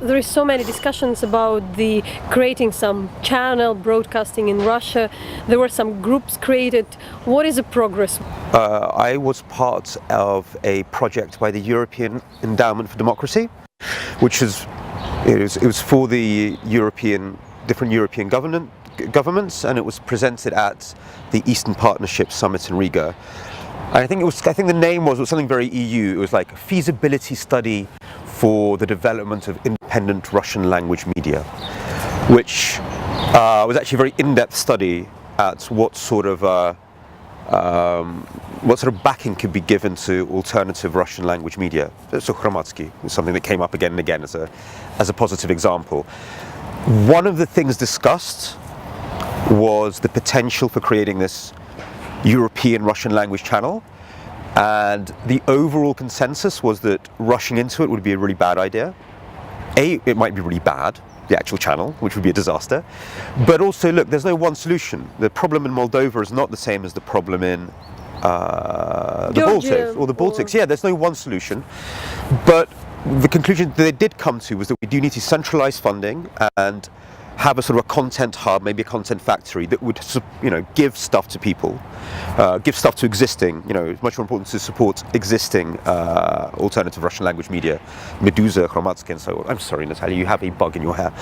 there is so many discussions about the creating some channel broadcasting in Russia. There were some groups created. What is the progress? I was part of a project by the European Endowment for Democracy, which is it was for the different European governments, and it was presented at the Eastern Partnership Summit in Riga. And I think the name was something very EU. It was like a feasibility study for the development of independent Russian language media, which was actually a very in-depth study at what sort of backing could be given to alternative Russian language media. So Hromadske was something that came up again and again as a positive example. One of the things discussed was the potential for creating this European Russian language channel, and the overall consensus was that rushing into it would be a really bad idea. It might be really bad, the actual channel, which would be a disaster, but also, look, there's no one solution. The problem in Moldova is not the same as the problem in the Baltics or the Baltics. Yeah, there's no one solution, but the conclusion that they did come to was that we do need to centralize funding and have a sort of a content hub, maybe a content factory that would, give stuff to people, give stuff to existing. It's much more important to support existing alternative Russian language media, Meduza, Hromadske, and so on. I'm sorry, Natalia, you have a bug in your hair.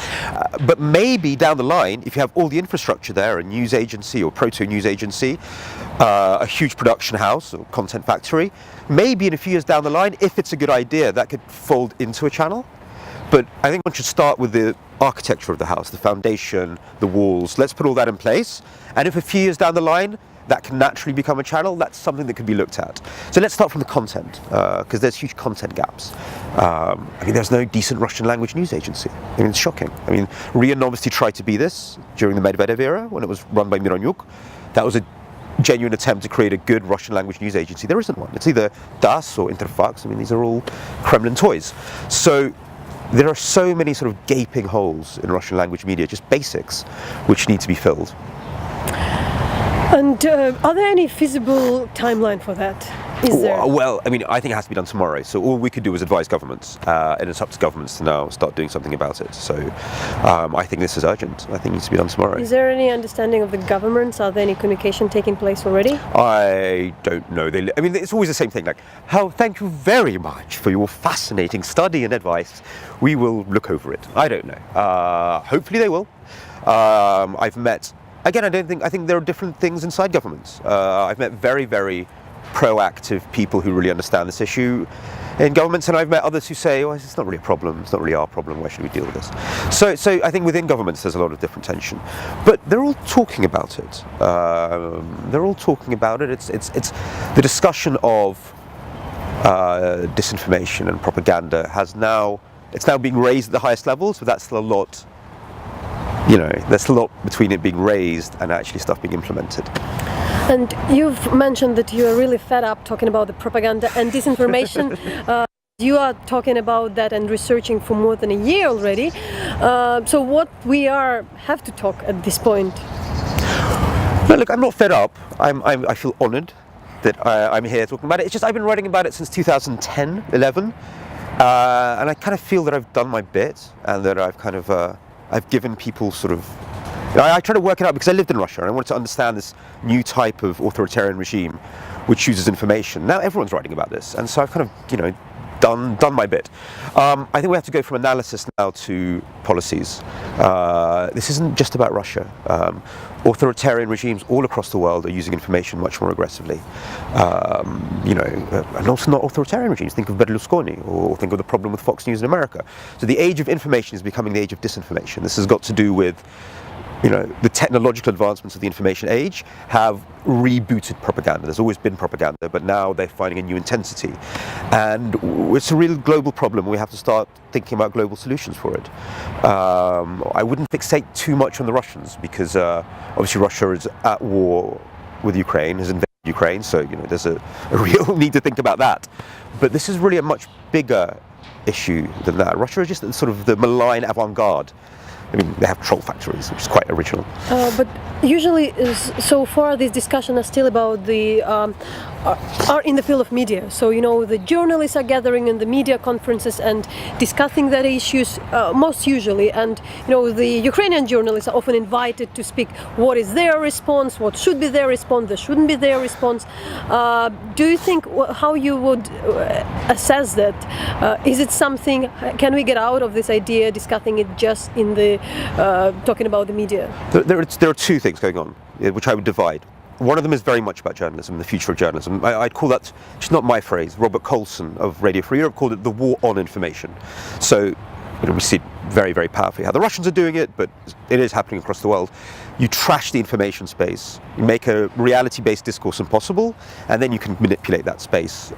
But maybe down the line, if you have all the infrastructure there, a news agency or proto-news agency, a huge production house or content factory, maybe in a few years down the line, if it's a good idea, that could fold into a channel. But I think one should start with the architecture of the house, the foundation, the walls. Let's put all that in place. And if a few years down the line, that can naturally become a channel, that's something that could be looked at. So let's start from the content, because there's huge content gaps. There's no decent Russian language news agency. It's shocking. RIA Novosti tried to be this during the Medvedev era, when it was run by Mironyuk. That was a genuine attempt to create a good Russian language news agency. There isn't one. It's either DAS or Interfax. These are all Kremlin toys. So there are so many sort of gaping holes in Russian language media, just basics, which need to be filled. And are there any feasible timeline for that? Is there? Well, I think it has to be done tomorrow. So all we could do is advise governments, and it's up to governments to now start doing something about it. So I think this is urgent. I think it needs to be done tomorrow. Is there any understanding of the governments? Are there any communication taking place already? I don't know. It's always the same thing. Thank you very much for your fascinating study and advice. We will look over it. I don't know. Hopefully they will. I've met. Again, I think there are different things inside governments. I've met very, very proactive people who really understand this issue in governments, and I've met others who say, it's not really a problem, it's not really our problem, why should we deal with this? So I think within governments there's a lot of different tension. But they're all talking about it. It's the discussion of disinformation and propaganda it's now being raised at the highest levels, but that's still a lot. There's still a lot between it being raised and actually stuff being implemented. And you've mentioned that you are really fed up talking about the propaganda and disinformation. You are talking about that and researching for more than a year already. So what we have to talk at this point? No, look, I'm not fed up. I feel honoured that I'm here talking about it. It's just I've been writing about it since 2010, 11, and I kind of feel that I've done my bit and that I've given people I try to work it out because I lived in Russia and I wanted to understand this new type of authoritarian regime which uses information. Now everyone's writing about this, and so I've done my bit. I think we have to go from analysis now to policies. This isn't just about Russia. Authoritarian regimes all across the world are using information much more aggressively. And also not authoritarian regimes. Think of Berlusconi, or think of the problem with Fox News in America. So the age of information is becoming the age of disinformation. This has got to do with the technological advancements of the information age have rebooted propaganda. There's always been propaganda, but now they're finding a new intensity. And it's a real global problem. We have to start thinking about global solutions for it. I wouldn't fixate too much on the Russians, because obviously Russia is at war with Ukraine, has invaded Ukraine, so there's a real need to think about that. But this is really a much bigger issue than that. Russia is just sort of the malign avant-garde. I mean, they have troll factories, which is quite original. But usually, so far, this discussion is still about the are in the field of media. So the journalists are gathering in the media conferences and discussing that issues most usually. And the Ukrainian journalists are often invited to speak. What is their response? What should be their response? There shouldn't be their response. Do you think how you would assess that? Is it something? Can we get out of this idea discussing it just in the talking about the media? There are two things going on, which I would divide. One of them is very much about journalism, the future of journalism. I'd call that, it's not my phrase, Robert Colson of Radio Free Europe called it the war on information. So we see it very, very powerfully how the Russians are doing it, but it is happening across the world. You trash the information space, you make a reality-based discourse impossible, and then you can manipulate that space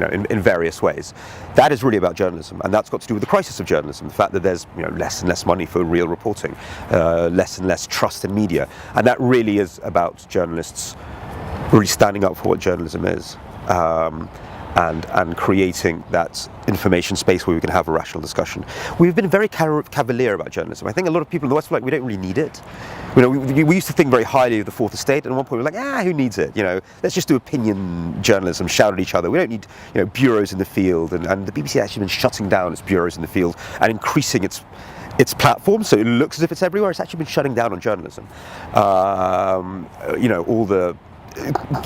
in various ways. That is really about journalism, and that's got to do with the crisis of journalism, the fact that there's less and less money for real reporting, less and less trust in media, and that really is about journalists really standing up for what journalism is. And creating that information space where we can have a rational discussion. We've been very cavalier about journalism. I think a lot of people in the West were like, we don't really need it. We used to think very highly of the fourth estate, and at one point we were like, who needs it? Let's just do opinion journalism, shout at each other. We don't need bureaus in the field, and the BBC has actually been shutting down its bureaus in the field and increasing its platform, so it looks as if it's everywhere. It's actually been shutting down on journalism.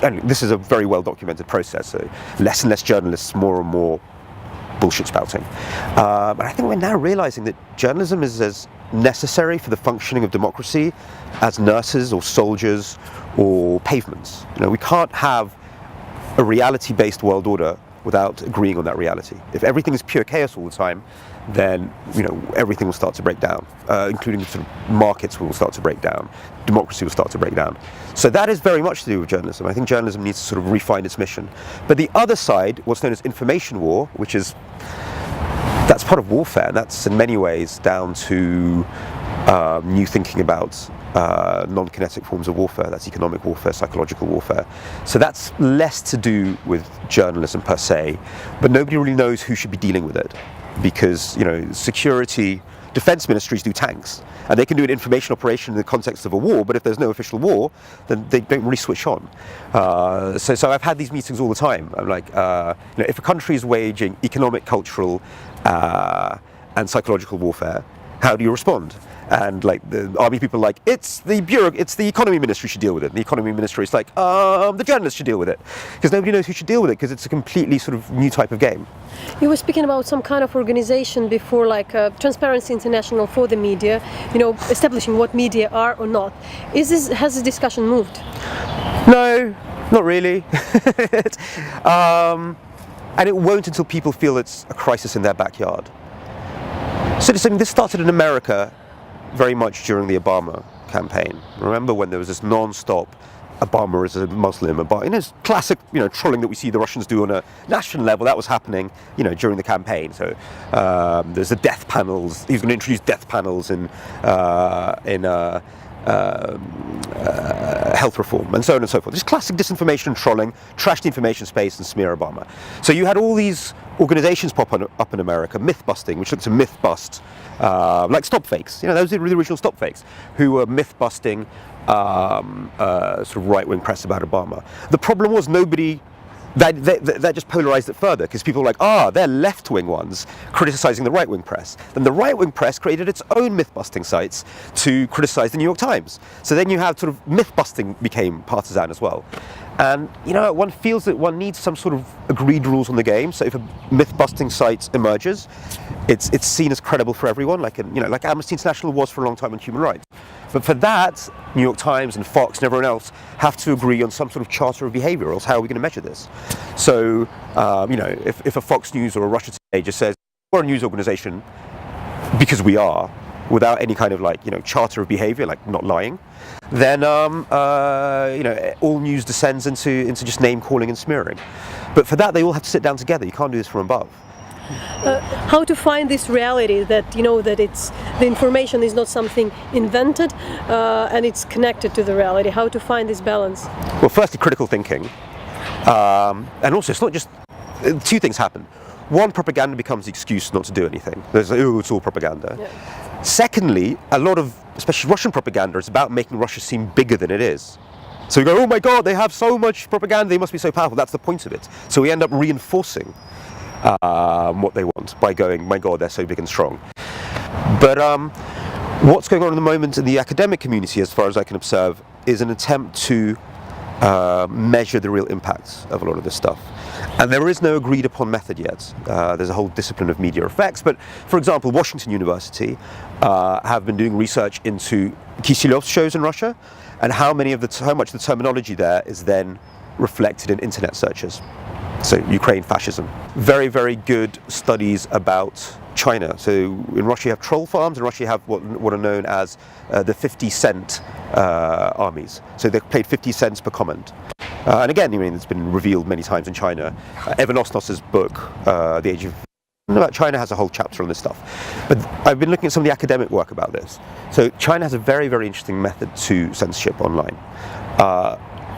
And this is a very well documented process, so less and less journalists, more and more bullshit spouting. And I think we're now realizing that journalism is as necessary for the functioning of democracy as nurses or soldiers or pavements. We can't have a reality-based world order without agreeing on that reality. If everything is pure chaos all the time, then everything will start to break down, including sort of markets will start to break down, democracy will start to break down. So that is very much to do with journalism. I think journalism needs to sort of refine its mission. But the other side, what's known as information war, that's part of warfare, and that's in many ways down to new thinking about non-kinetic forms of warfare. That's economic warfare, psychological warfare. So that's less to do with journalism per se, but nobody really knows who should be dealing with it. Because security, defense ministries do tanks, and they can do an information operation in the context of a war, but if there's no official war, then they don't really switch on. So I've had these meetings all the time. I'm like, if a country is waging economic, cultural, and psychological warfare, how do you respond? And the army people are like, it's the economy ministry should deal with it. And the economy ministry is like, the journalists should deal with it, because nobody knows who should deal with it, because it's a completely sort of new type of game. You were speaking about some kind of organization before, like Transparency International for the media, establishing what media are or not. Has this discussion moved? No, not really. And it won't until people feel it's a crisis in their backyard. So this started in America very much during the Obama campaign. Remember when there was this non-stop Obama is a Muslim, it's classic, trolling that we see the Russians do on a national level. That was happening, during the campaign. So there's the death panels. He's going to introduce death panels in health reform, and so on and so forth. Just classic disinformation and trolling, trash the information space and smear Obama. So you had all these organizations pop up in America, myth busting, which looked to myth bust, like stop fakes. Those are the original stop fakes, who were myth busting sort of right-wing press about Obama. The problem was that just polarized it further, because people were like, they're left-wing ones criticizing the right-wing press. Then the right-wing press created its own myth-busting sites to criticize the New York Times. So then you have sort of myth-busting became partisan as well. And one feels that one needs some sort of agreed rules on the game. So if a myth-busting site emerges, it's seen as credible for everyone, like Amnesty International was for a long time on human rights. But for that, New York Times and Fox and everyone else have to agree on some sort of charter of behavior, or else how are we going to measure this? So, if a Fox News or a Russia Today just says, we're a news organization because we are, without any kind of charter of behavior, like not lying, then all news descends into just name calling and smearing. But for that, they all have to sit down together. You can't do this from above. How to find this reality that that it's the information is not something invented and it's connected to the reality. How to find this balance? Well, firstly, critical thinking, and also it's not just two things happen. One, propaganda becomes the excuse not to do anything. There's it's all propaganda. Yeah. Secondly, a lot of, especially Russian propaganda, is about making Russia seem bigger than it is. So we go, oh my God, they have so much propaganda, they must be so powerful. That's the point of it. So we end up reinforcing what they want by going, my God, they're so big and strong. But what's going on at the moment in the academic community, as far as I can observe, is an attempt to measure the real impacts of a lot of this stuff. And there is no agreed upon method yet. There's a whole discipline of media effects. But for example, Washington University have been doing research into Kiselyov's shows in Russia and how much the terminology there is then reflected in internet searches. So Ukraine fascism. Very, very good studies about China. So in Russia you have troll farms, in Russia you have what are known as the 50-cent armies. So they paid 50 cents per comment. And again, I mean, it's been revealed many times in China. Evan Osnos's book, The Age of China, has a whole chapter on this stuff. But I've been looking at some of the academic work about this. So China has a very, very interesting method to censorship online.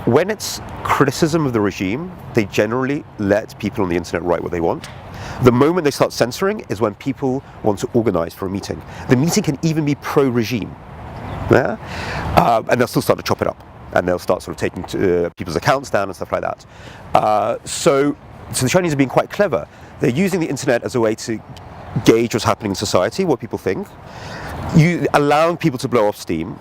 When it's criticism of the regime, they generally let people on the internet write what they want. The moment they start censoring is when people want to organize for a meeting. The meeting can even be pro-regime. Yeah? And they'll still start to chop it up. And they'll start sort of taking people's accounts down and stuff like that. So the Chinese are being quite clever. They're using the internet as a way to gauge what's happening in society, what people think, allowing people to blow off steam.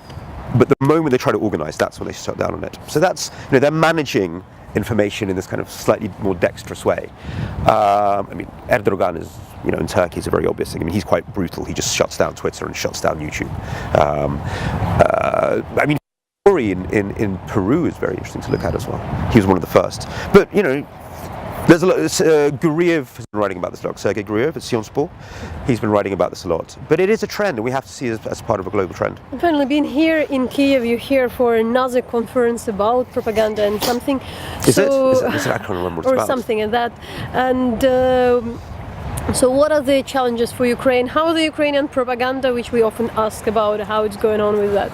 But the moment they try to organize, that's when they shut down on it. So that's, they're managing information in this kind of slightly more dexterous way. I mean, Erdogan is, in Turkey is a very obvious thing. I mean, he's quite brutal. He just shuts down Twitter and shuts down YouTube. I mean, the story in Peru is very interesting to look at as well. He was one of the first. But, there's a lot. Guriev has been writing about this a lot. Sergei Guriev at Sciences Po. He's been writing about this a lot. But it is a trend, and we have to see it as part of a global trend. Finally, being here in Kiev, you're here for another conference about propaganda and something. Is it? I can't remember what it's about. Or something like that. And so what are the challenges for Ukraine? How the Ukrainian propaganda, which we often ask about, how it's going on with that?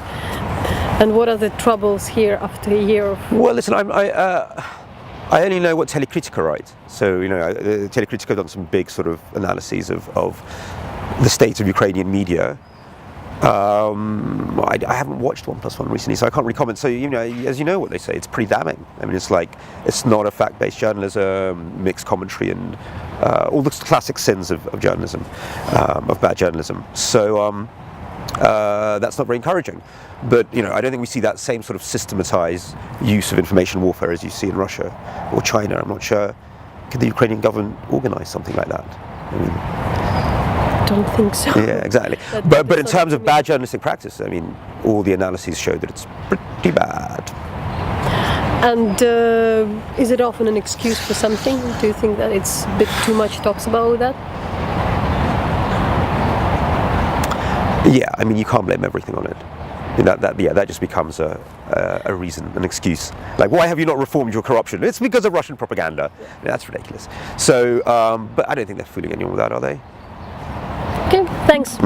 And what are the troubles here after a year of... Well, listen, I only know what Telekritika writes. So, Telekritika have done some big sort of analyses of the state of Ukrainian media. I haven't watched 1+1 recently, so I can't really comment. So, as you know what they say, it's pretty damning. I mean, it's not a fact-based journalism, mixed commentary, and all the classic sins of journalism, of bad journalism. So, that's not very encouraging. But I don't think we see that same sort of systematized use of information warfare as you see in Russia or China. I'm not sure. Could the Ukrainian government organize something like that? I mean, I don't think so. Yeah, exactly. But in terms of bad journalistic practice, I mean, all the analyses show that it's pretty bad. And is it often an excuse for something? Do you think that it's a bit too much talks about that? Yeah, I mean, you can't blame everything on it. That just becomes a reason, an excuse. Like, why have you not reformed your corruption? It's because of Russian propaganda. Yeah, that's ridiculous. So, but I don't think they're fooling anyone with that, are they? Okay, thanks.